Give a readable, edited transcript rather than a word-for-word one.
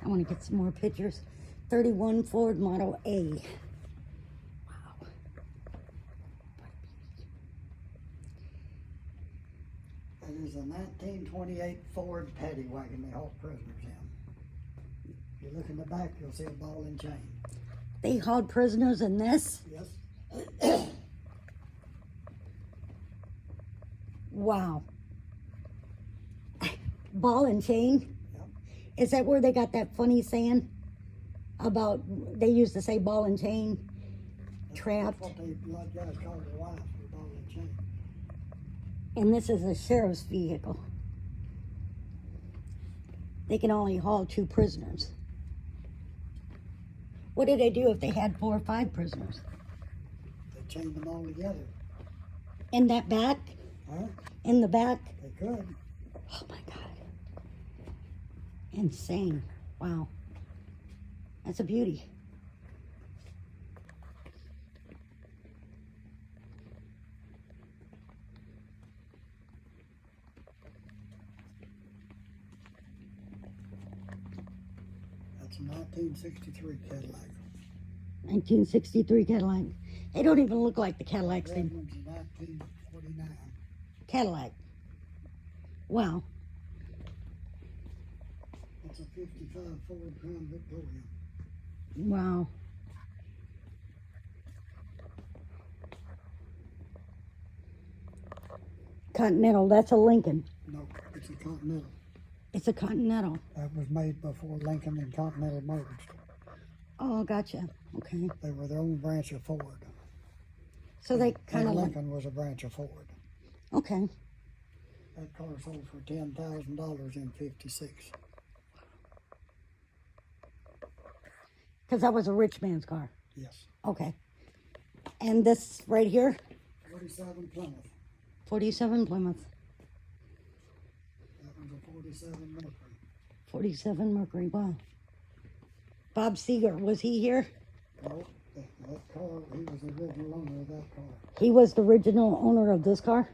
I want to get some more pictures. 31 Ford Model A. Wow. That is a 1928 Ford Patty Wagon they hauled prisoners in. If you look in the back, you'll see a ball and chain. They hauled prisoners in this? Yes. Wow. Ball and chain? Yep. Is that where they got that funny saying about, they used to say ball and chain? Trapped. That's what they blood guys called their wife, the ball and chain. And this is a sheriff's vehicle. They can only haul 2 prisoners. What did they do if they had 4 or 5 prisoners? They chained them all together. In that back? Huh? In the back? They could. Oh my God. Insane. Wow. That's a beauty. That's a 1963 Cadillac. 1963 Cadillac. They don't even look like the Cadillacs. That They one's a 1949. Cadillac. Wow. That's a 55 Ford Crown Victoria. Wow. Continental. That's a Lincoln. No, it's a Continental. It's a Continental. That was made before Lincoln and Continental merged. Oh, gotcha. Okay. They were their own branch of Ford. So they kind of like. Lincoln was a branch of Ford. Okay. That car sold for $10,000 in '56. Because that was a rich man's car. Yes. Okay. And this right here? 47 Plymouth. 47 Plymouth. That was a 47 Mercury. 47 Mercury. Wow. Bob Seger, was he here? No, that car, he was the original owner of that car. He was the original owner of this car?